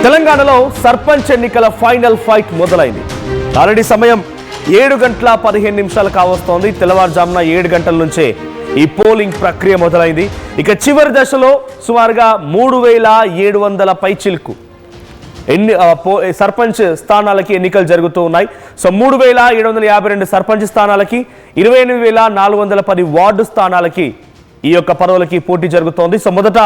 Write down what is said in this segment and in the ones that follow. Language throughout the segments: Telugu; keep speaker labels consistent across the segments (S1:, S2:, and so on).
S1: తెలంగాణలో సర్పంచ్ ఎన్నికల ఫైనల్ ఫైట్ మొదలైంది. ఆల్రెడీ సమయం 7:15 కావస్తోంది. తెల్లవారుజామున 7 గంటల నుంచే ఈ పోలింగ్ ప్రక్రియ మొదలైంది. ఇక చివరి దశలో సుమారుగా 3700 పైచిలుకు సర్పంచ్ స్థానాలకి ఎన్నికలు జరుగుతూ ఉన్నాయి. సో 3752 సర్పంచ్ స్థానాలకి 28410 వార్డు స్థానాలకి ఈ యొక్క పదవులకి పోటీ జరుగుతోంది. సో మొదట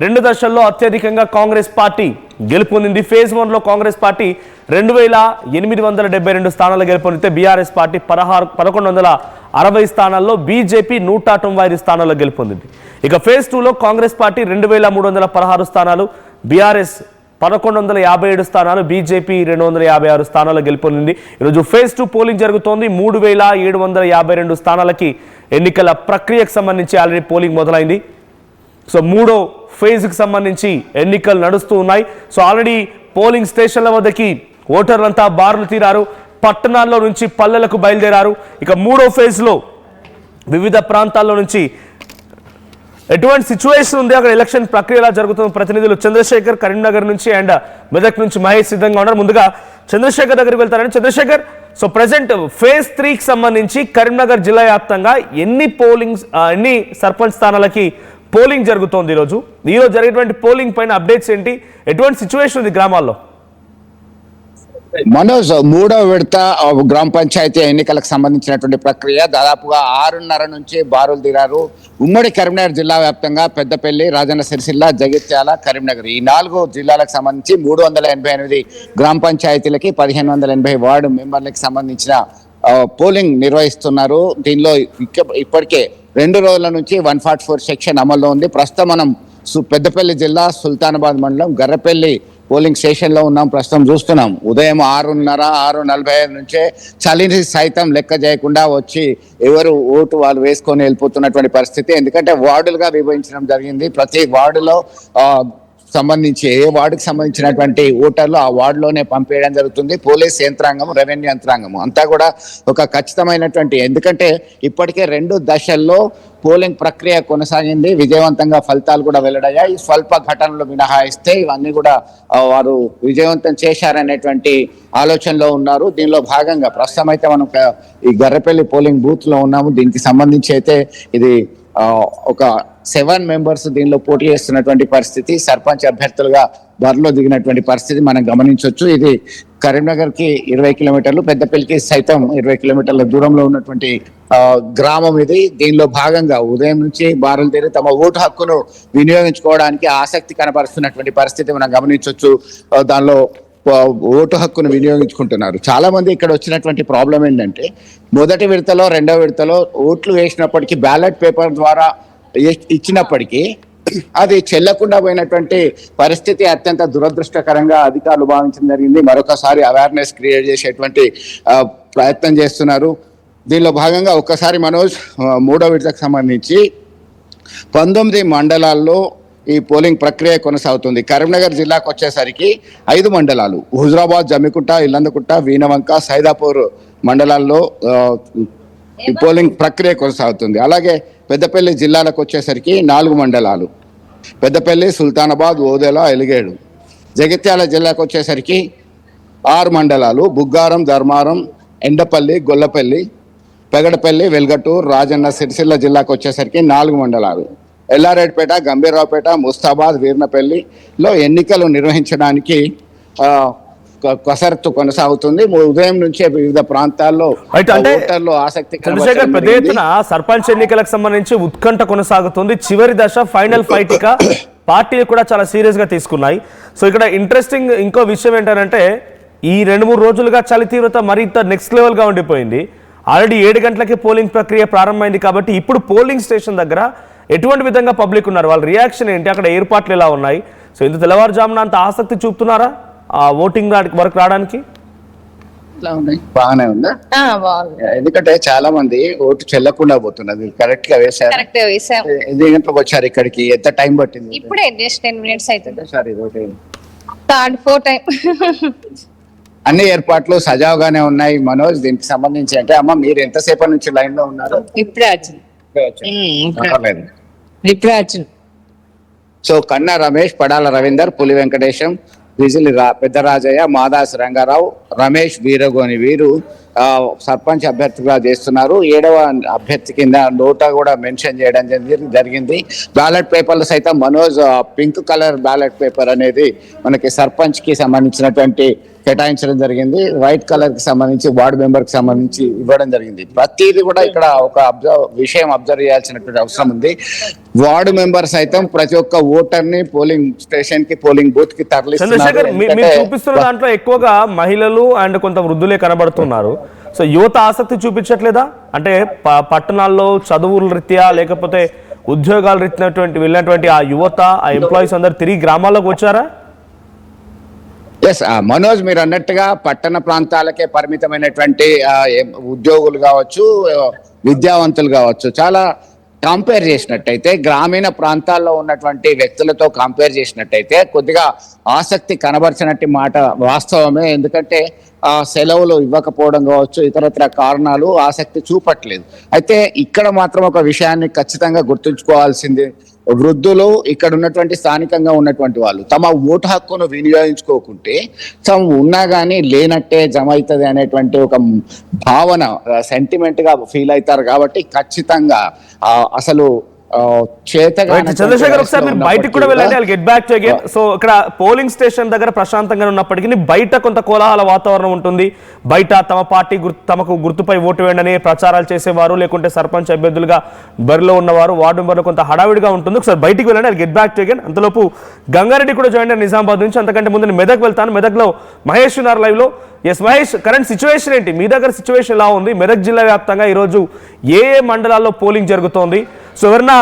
S1: 2 దశల్లో అత్యధికంగా కాంగ్రెస్ పార్టీ గెలుపొందింది. ఫేజ్ 1లో కాంగ్రెస్ పార్టీ 2872 స్థానాలు గెలుపొందితే బీఆర్ఎస్ పార్టీ 1160 స్థానాల్లో, బీజేపీ 195 స్థానాల్లో గెలుపొందింది. ఇక ఫేజ్ 2లో కాంగ్రెస్ పార్టీ 2316 స్థానాలు, బీఆర్ఎస్ 1157 స్థానాలు, బీజేపీ 256 స్థానాలు గెలుపొందింది. ఈరోజు ఫేజ్ 2 పోలింగ్ జరుగుతోంది. 3752 స్థానాలకి ఎన్నికల ప్రక్రియకు సంబంధించి ఆల్రెడీ పోలింగ్ మొదలైంది. సో 3వ ఫేజ్కి సంబంధించి ఎన్నికలు నడుస్తూ ఉన్నాయి. సో ఆల్రెడీ పోలింగ్ స్టేషన్ల వద్దకి ఓటర్లంతా బారులు తీరారు. పట్టణాల్లో నుంచి పల్లెలకు బయలుదేరారు. ఇక 3వ ఫేజ్లో వివిధ ప్రాంతాల్లో నుంచి ఎటువంటి సిచ్యువేషన్ ఉంది, అక్కడ ఎలక్షన్ ప్రక్రియ ఎలా జరుగుతుంది, ప్రతినిధులు చంద్రశేఖర్ కరీంనగర్ నుంచి అండ్ మెదక్ నుంచి మహేష్ సిద్ధంగా ఉన్నారు. ముందుగా చంద్రశేఖర్ దగ్గరికి వెళ్తారని. చంద్రశేఖర్, సో ప్రజెంట్ ఫేజ్ 3కి సంబంధించి కరీంనగర్ జిల్లా వ్యాప్తంగా ఎన్ని సర్పంచ్ స్థానాలకి పోలింగ్ జరుగుతోంది? ఈరోజు జరిగేటువంటి పోలింగ్ పైన అప్డేట్స్ ఏంటి, ఎటువంటి సిచ్యువేషన్ ఉంది గ్రామాల్లో?
S2: మనోజ్, 3వ విడత గ్రామ పంచాయతీ ఎన్నికలకు సంబంధించినటువంటి ప్రక్రియ దాదాపుగా 6:30 నుంచి బారులు తీరారు. ఉమ్మడి కరీంనగర్ జిల్లా వ్యాప్తంగా పెద్దపల్లి, రాజన్న సిరిసిల్ల, జగిత్యాల, కరీంనగర్ ఈ 4 జిల్లాలకు సంబంధించి 388 గ్రామ పంచాయతీలకి 1580 వార్డు మెంబర్లకు సంబంధించిన పోలింగ్ నిర్వహిస్తున్నారు. దీనిలో ఇప్పటికే 2 రోజుల నుంచి 144 సెక్షన్ అమల్లో ఉంది. ప్రస్తుతం మనం పెద్దపల్లి జిల్లా సుల్తానాబాద్ మండలం గర్రపల్లి పోలింగ్ స్టేషన్లో ఉన్నాం. ప్రస్తుతం చూస్తున్నాం ఉదయం 6:30, 6:45 నుంచే చలిని సైతం లెక్క చేయకుండా వచ్చి ఎవరు ఓటు వాళ్ళు వేసుకొని వెళ్ళిపోతున్నటువంటి పరిస్థితి. ఎందుకంటే వార్డులుగా విభజించడం జరిగింది. ప్రతి వార్డులో సంబంధించి ఏ వార్డుకి సంబంధించినటువంటి ఓటర్లు ఆ వార్డులోనే పంపేయడం జరుగుతుంది. పోలీస్ యంత్రాంగం, రెవెన్యూ యంత్రాంగం అంతా కూడా ఒక ఖచ్చితమైనటువంటి, ఎందుకంటే ఇప్పటికే 2 దశల్లో పోలింగ్ ప్రక్రియ కొనసాగింది. విజయవంతంగా ఫలితాలు కూడా వెల్లడయ్యాయి. స్వల్ప ఘటనలు మినహాయిస్తే ఇవన్నీ కూడా వారు విజయవంతం చేశారనేటువంటి ఆలోచనలో ఉన్నారు. దీనిలో భాగంగా ప్రస్తుతం అయితే మనం ఈ గర్రపల్లి పోలింగ్ బూత్ లో ఉన్నాము. దీనికి సంబంధించి అయితే ఇది ఒక 7 మెంబర్స్ దీనిలో పోటీ చేస్తున్నటువంటి పరిస్థితి. సర్పంచ్ అభ్యర్థులుగా బరిలో దిగినటువంటి పరిస్థితి మనం గమనించవచ్చు. ఇది కరీంనగర్ కి 20 కిలోమీటర్లు, పెద్దపల్లికి సైతం 20 కిలోమీటర్ల దూరంలో ఉన్నటువంటి గ్రామం ఇది. దీనిలో భాగంగా ఉదయం నుంచి బారులు తీరి తమ ఓటు హక్కును వినియోగించుకోవడానికి ఆసక్తి కనబరుస్తున్నటువంటి పరిస్థితి మనం గమనించవచ్చు. దానిలో ఓటు హక్కును వినియోగించుకుంటున్నారు. చాలా మంది ఇక్కడ వచ్చినటువంటి ప్రాబ్లం ఏంటంటే, మొదటి విడతలో 2వ విడతలో ఓట్లు వేసినప్పటికీ బ్యాలెట్ పేపర్ ద్వారా ఇచ్చినప్పటికీ అది చెల్లకుండా పోయినటువంటి పరిస్థితి అత్యంత దురదృష్టకరంగా అధికారులు భావించడం జరిగింది. మరొకసారి అవేర్నెస్ క్రియేట్ చేసేటువంటి ప్రయత్నం చేస్తున్నారు. దీనిలో భాగంగా ఒక్కసారి మనోజ్ 3వ విడతకు సంబంధించి 19 మండలాల్లో ఈ పోలింగ్ ప్రక్రియ కొనసాగుతుంది. కరీంనగర్ జిల్లాకు వచ్చేసరికి 5 మండలాలు, హుజరాబాద్, జమ్మికుంట, ఇల్లందకుంట, వీణవంక, సైదాపూర్ మండలాల్లో ఈ పోలింగ్ ప్రక్రియ కొనసాగుతుంది. అలాగే పెద్దపల్లి జిల్లాలకు వచ్చేసరికి 4 మండలాలు, పెద్దపల్లి, సుల్తానాబాద్, ఓదెల, ఎలిగేడు. జగిత్యాల జిల్లాకు వచ్చేసరికి 6 మండలాలు, బుగ్గారం, ధర్మారం, ఎండపల్లి, గొల్లపల్లి, పెగడపల్లి, వెల్గటూర్. రాజన్న సిరిసిల్ల జిల్లాకు వచ్చేసరికి 4 మండలాలు, ఎల్లారెడ్డిపేట, గంభీరావుపేట, ముస్తాబాద్, వీర్నపల్లిలో ఎన్నికలు నిర్వహించడానికి కసరత్తు కొనసాగుతుంది. ఉదయం నుంచే వివిధ ప్రాంతాల్లో ఓటర్లు ఆసక్తి.
S1: చంద్రశేఖర్, పెద్ద ఎత్తున సర్పంచ్ ఎన్నికలకు సంబంధించి ఉత్కంఠ కొనసాగుతుంది. చివరి దశ ఫైనల్ ఫైట్ ఇక పార్టీలు కూడా చాలా సీరియస్ గా తీసుకున్నాయి. సో ఇక్కడ ఇంట్రెస్టింగ్ ఇంకో విషయం ఏంటంటే, ఈ 2-3 రోజులుగా చలి తీవ్రత మరింత నెక్స్ట్ లెవెల్ గా ఉండిపోయింది. ఆల్రెడీ 7 గంటలకి పోలింగ్ ప్రక్రియ ప్రారంభమైంది కాబట్టి ఇప్పుడు పోలింగ్ స్టేషన్ దగ్గర ఎటువంటి విధంగా పబ్లిక్ ఉన్నారు, వాళ్ళ రియాక్షన్ ఏంటి, అక్కడ ఏర్పాట్లు ఎలా ఉన్నాయి? సో ఇంత తెల్లవారుజామున అంత ఆసక్తి చూపుతున్నారా ఆ ఓటింగ్ వరకు రావడానికి?
S2: బాగానే ఉందా? ఎందుకంటే చాలా మంది ఓటు చెల్లకుండా పోతున్నది. కరెక్ట్ గా వేశారు. ఎన్ని గంటలకు వచ్చారు ఇక్కడికి? ఎంత టైం పట్టింది?
S3: ఇప్పుడే జస్ట్ 10 minutes అవుతుంది.
S2: అన్ని ఏర్పాట్లు సజావుగానే ఉన్నాయి. మనోజ్, దీనికి సంబంధించి అంటే అమ్మ మీరు ఎంతసేపటి నుంచి లైన్ లో ఉన్నారు?
S3: ఇప్పుడే
S2: సో కన్నా రమేష్, పడాల రవీందర్, పులి వెంకటేశం, పెద్ద రాజయ్య, మాదాస్ రంగారావు, రమేష్ వీరగోని వీరు సర్పంచ్ అభ్యర్థిగా చేస్తున్నారు. 7వ అభ్యర్థి కింద నోటా కూడా మెన్షన్ చేయడం జరిగింది. బ్యాలెట్ పేపర్లు సైతం Manoj pink colour ballot paper అనేది మనకి సర్పంచ్ కి సంబంధించినటువంటి కేటాయించడం జరిగింది. వైట్ కలర్ కి సంబంధించి వార్డు మెంబర్ కి సంబంధించి ఇవ్వడం జరిగింది. ప్రతిదీ కూడా ఇక్కడ ఒక విషయం అబ్జర్వ్ చేయాల్సినటువంటి అవసరం ఉంది. వార్డు మెంబర్ సైతం ప్రతి ఒక్క ఓటర్ ని పోలింగ్ స్టేషన్ కి, పోలింగ్ బూత్ కి
S1: చంద్రశేఖర్, మీరు చూపిస్తున్న దాంట్లో ఎక్కువగా మహిళలు అండ్ కొంత వృద్ధులే కనబడుతున్నారు. సో యువత ఆసక్తి చూపించట్లేదా? అంటే పట్టణాల్లో చదువుల రీత్యా లేకపోతే ఉద్యోగాల రీత్యా వెళ్ళినటువంటి ఆ యువత, ఆ ఎంప్లాయీస్ అందరు తిరిగి గ్రామాల్లోకి వచ్చారా?
S2: ఎస్ మనోజ్, మీరు అన్నట్టుగా పట్టణ ప్రాంతాలకే పరిమితమైనటువంటి ఉద్యోగులు కావచ్చు, విద్యావంతులు కావచ్చు, చాలా కంపేర్ చేసినట్టయితే గ్రామీణ ప్రాంతాల్లో ఉన్నటువంటి వ్యక్తులతో కంపేర్ చేసినట్టయితే కొద్దిగా ఆసక్తి కనబరిచినట్టు మాట వాస్తవమే. ఎందుకంటే సెలవులు ఇవ్వకపోవడం కావచ్చు, ఇతరత్ర కారణాలు ఆసక్తి చూపట్లేదు. అయితే ఇక్కడ మాత్రం ఒక విషయాన్ని ఖచ్చితంగా గుర్తుంచుకోవాల్సింది, వృద్ధులు, ఇక్కడ ఉన్నటువంటి స్థానికంగా ఉన్నటువంటి వాళ్ళు తమ ఓటు హక్కును వినియోగించుకోకుంటే తాము ఉన్నా కానీ లేనట్టే జమ అవుతుంది అనేటువంటి ఒక భావన, సెంటిమెంట్ గా ఫీల్ అవుతారు. కాబట్టి ఖచ్చితంగా అసలు
S1: చంద్రశేఖర్, ఒకసారి మీరు బయటకు కూడా వెళ్ళండి. I get back to again. So ఇక్కడ పోలింగ్ స్టేషన్ దగ్గర ప్రశాంతంగా ఉన్నప్పటికీ బయట కొంత కోలాహల వాతావరణం ఉంటుంది. బయట తమ పార్టీ తమకు గుర్తుపై ఓటు వేయండి ప్రచారాలు చేసేవారు, లేకుంటే సర్పంచ్ అభ్యర్థులుగా బరిలో ఉన్నవారు, వార్డు మెంబర్లు కొంత హడావిడిగా ఉంటుంది. ఒకసారి బయటికి వెళ్ళండి. I get back to again. అంతలోపు గంగారెడ్డి కూడా జాయిన్ అయ్యారు నిజామాబాద్ నుంచి. అంతకంటే ముందు నేను మెదక్ వెళ్తాను. మెదక్లో మహేష్ ఉన్నారు లైవ్ లో. ఎస్ మహేష్, కరెంట్ సిచ్యువేషన్ ఏంటి? మీ దగ్గర సిచ్యువేషన్ ఎలా ఉంది? మెదక్ జిల్లా వ్యాప్తంగా ఈరోజు ఏ మండలాల్లో పోలింగ్ జరుగుతోంది? సో ఎవరన్నా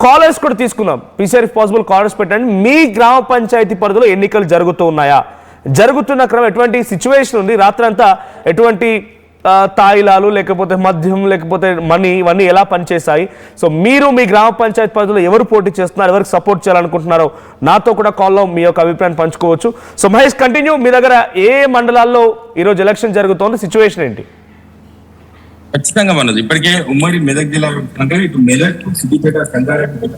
S1: కాలర్స్ కూడా తీసుకుందాం. పీసీఆర్ ఇఫ్ పాసిబుల్ కాలర్స్ పెట్టండి. మీ గ్రామ పంచాయతీ పరిధిలో ఎన్నికలు జరుగుతూ ఉన్నాయా? జరుగుతున్న క్రమం ఎటువంటి సిచ్యువేషన్ ఉంది? రాత్రంతా ఎటువంటి తాయిలాలు, లేకపోతే మద్యం, లేకపోతే మనీ, ఇవన్నీ ఎలా పనిచేశాయి? సో మీరు మీ గ్రామ పంచాయతీ పరిధిలో ఎవరు పోటీ చేస్తున్నారు, ఎవరికి సపోర్ట్ చేయాలనుకుంటున్నారో నాతో కూడా కాల్లో మీ యొక్క అభిప్రాయం పంచుకోవచ్చు. So Mahesh, continue. మీ దగ్గర ఏ మండలాల్లో ఈరోజు ఎలక్షన్ జరుగుతోంది, సిచ్యువేషన్ ఏంటి?
S4: ఖచ్చితంగా మనది ఇప్పటికే ఉమ్మడి మెదక్ జిల్లా అంటే ఇటు మెదక్, సిద్దిపేట, సంగారెడ్డి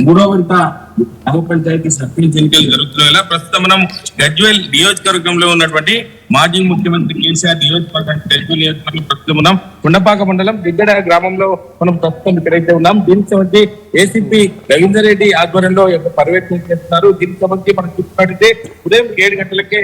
S4: మూడో విడత గ్రామ పంచాయతీ సర్పంచ్ ఎన్నికలు జరుగుతున్న ప్రస్తుతం మనం గజ్వేల్ నియోజకవర్గంలో ఉన్నటువంటి మాజీ ముఖ్యమంత్రి కేసీఆర్ నియోజకవర్గం గజ్వేల్ నియోజకవర్గం ప్రస్తుతం ఉన్నాం. కొండపాక మండలం దిగ్గడ గ్రామంలో మనం ప్రస్తుతం ఇక్కడైతే ఉన్నాం. దీనికి సంబంధించి ఏసీపీ రవీందర్ రెడ్డి ఆధ్వర్యంలో పర్యవేక్షణ చేస్తున్నారు. దీనికి సంబంధించి మనం చూసుకున్నట్టయితే ఉదయం 7 గంటలకే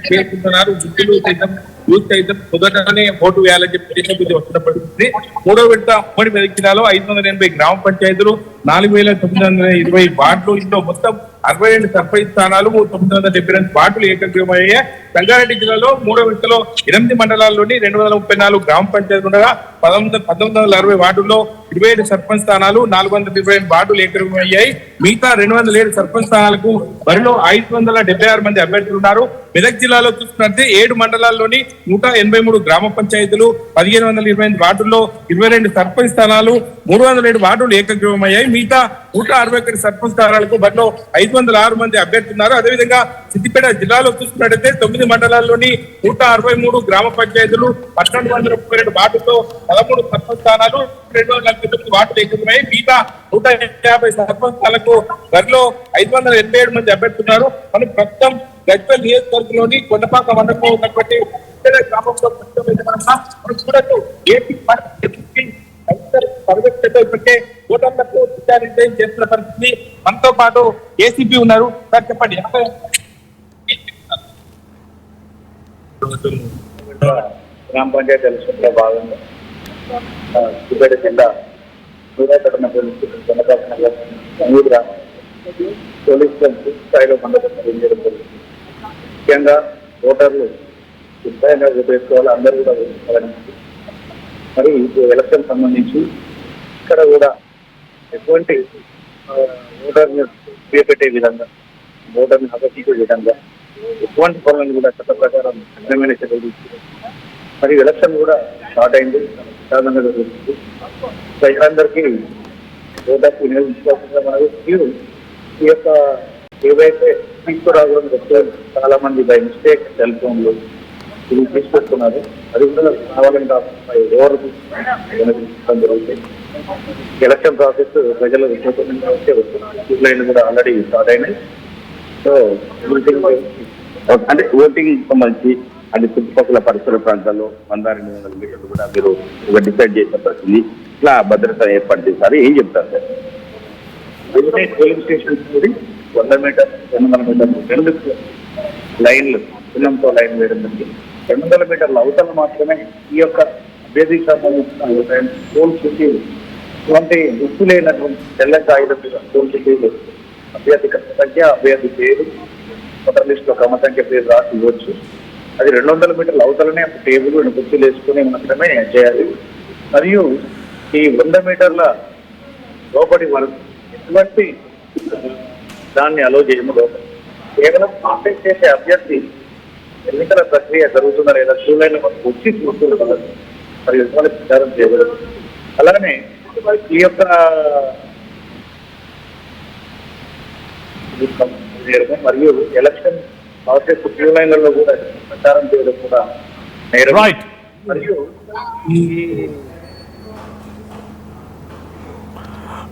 S4: చేరుకుంటున్నారు. వృద్ధులు సైతం, యూత్ సైతం మొదటనే ఓటు వేయాలని చెప్పి వస్తున్న పరిస్థితి. మూడో విడత ఉమ్మడి మెదక్ జిల్లాలో 580 గ్రామ పంచాయతీలు, 4920 వార్డులు, ఇంట్లో మొత్తం 62 సర్పంచ్ స్థానాలు, 972 వార్డులు ఏకగ్రీవమయ్యాయి. సంగారెడ్డి జిల్లాలో మూడో విడతలో 8 మండలాల్లోని 234 గ్రామ పంచాయతీలు ఉండగా 1960 వార్డుల్లో 27 సర్పంచ్ స్థానాలు, 425 వార్డులు ఏకగ్రీవమయ్యాయి. మిగతా 207 సర్పంచ్ స్థానాలకు బరిలో 576 మంది అభ్యర్థులు ఉన్నారు. మెదక్ జిల్లాలో చూసుకున్నట్లయితే 7 మండలాల్లోని 183 గ్రామ పంచాయతీలు, 1528 వార్డుల్లో 22 సర్పంచ్ స్థానాలు, 307 వార్డులు ఏకగ్రీవమయ్యాయి. మిగతా 161 సర్పంచ్ స్థానాలకు బరిలో 506 మంది అభ్యర్థులు ఉన్నారు. అదేవిధంగా సిద్దిపేట జిల్లాలో చూసుకున్నట్లయితే 9 మండలాల్లోని 163 గ్రామ పంచాయతీలు, 1232 వార్డుల్లో 13 సర్పంచ్ స్థానాలు, 249 వార్డులు ఏకగ్రీవమయ్యాయి. మిగతా 150 సర్పంచ్ స్థానాలకు బరిలో 587 మంది అభ్యర్థులు ఉన్నారు. మనం ప్రస్తుతం గజ్వేల్ నియోజకవర్గంలోని కొండపాక మండలంలో ఉన్నటువంటి గ్రామంలో చూడొచ్చు. ఇప్పటికే ఓటర్లకు నిర్ణయం చేస్తున్న పరిస్థితి. మనతో పాటు ఏసీపీ ఉన్నారు. సార్ చెప్పండి.
S5: గ్రామ పంచాయతీ ఎలక్షన్ లో భాగంగా సిద్దిపేట జిల్లా పోలీస్ స్థాయిలో మండలం ముఖ్యంగా ఓటర్లు ఉత్సాహంగా వేసుకోవాలి, అందరూ కూడా వేసుకోవాలని. మరి ఎలక్షన్ సంబంధించి ఇక్కడ కూడా ఎటువంటి ఓటర్ని పెట్టే విధంగా, ఓటర్ని ఆకర్షించే విధంగా ఎటువంటి పనులను కూడా చట్ట ప్రకారం కఠినమైన చర్యలు తీసుకుంటారు. మరి ఎలక్షన్ కూడా స్టార్ట్ అయింది, సాధారణంగా జరుగుతుంది. ప్రజలందరికీ ఓటర్కు వినియోగించుకోవాల్సిందిగా మనకు మీరు ఈ యొక్క ఏవైతే తీసుకురావడం వచ్చారు చాలా మంది బై మిస్టేక్ సెల్ ఫోన్లు ఇది తీసుకొస్తున్నారు. అది కూడా కావాలని కాకుండా ఎవరు తీసుకుంటాం జరుగుతాయి. ఎలక్షన్ ప్రాసెస్ ప్రజలు వచ్చే వస్తున్నాయి. లైన్లు కూడా ఆల్రెడీ స్టార్ట్ అయినాయి. సో అంటే ఓటింగ్ సంబంధించి అంటే చుట్టుపక్కల పరిసర ప్రాంతాల్లో 1,200 మీటర్లు కూడా మీరు ఒక డిసైడ్ చేసిన పరిస్థితి ఇట్లా భద్రత ఏర్పాటు చేశారు. ఏం చెప్తారు సార్? పోలింగ్ స్టేషన్ 100 మీటర్ 200 మీటర్లు 2 లైన్లు చిన్నంతో లైన్ వేయడం జరిగింది. 200 మీటర్ల అవతల మాత్రమే ఈ యొక్క అభ్యర్థికి సంబంధించిన పోల్ సిటీలు ఇటువంటి గుర్తు లేనటువంటి తెల్ల కాగితం మీద పోల్ సిటీలు అభ్యర్థి సంఖ్య అభ్యర్థి పేరు ఓటర్ లిస్ట్ లో క్రమ సంఖ్య పేరు రాసి ఇవ్వచ్చు. అది 200 మీటర్ల అవతలనే టేబుల్ కుర్చీలు వేసుకుని మాత్రమే చేయాలి. మరియు ఈ 100 మీటర్ల లోపలి వరకు ఎటువంటి దాన్ని అలో చేయము. లోపలి కేవలం కాంటాక్ట్ చేసే అభ్యర్థి ఎన్నికల ప్రక్రియ జరుగుతుందా లేదా క్యూలైన్ వచ్చి చూస్తున్నారు మరి ఎటువంటి ప్రచారం చేయగలరు. అలానే ఈ యొక్క మరియు ఎలక్షన్ ప్రాసెస్ క్యూలైన్లలో కూడా ప్రచారం చేయడం కూడా నేరం.
S1: రైట్.
S5: మరియు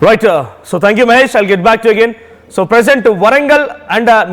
S1: Right. So thank you, Mahesh. I'll get back to you again. So present Warangal and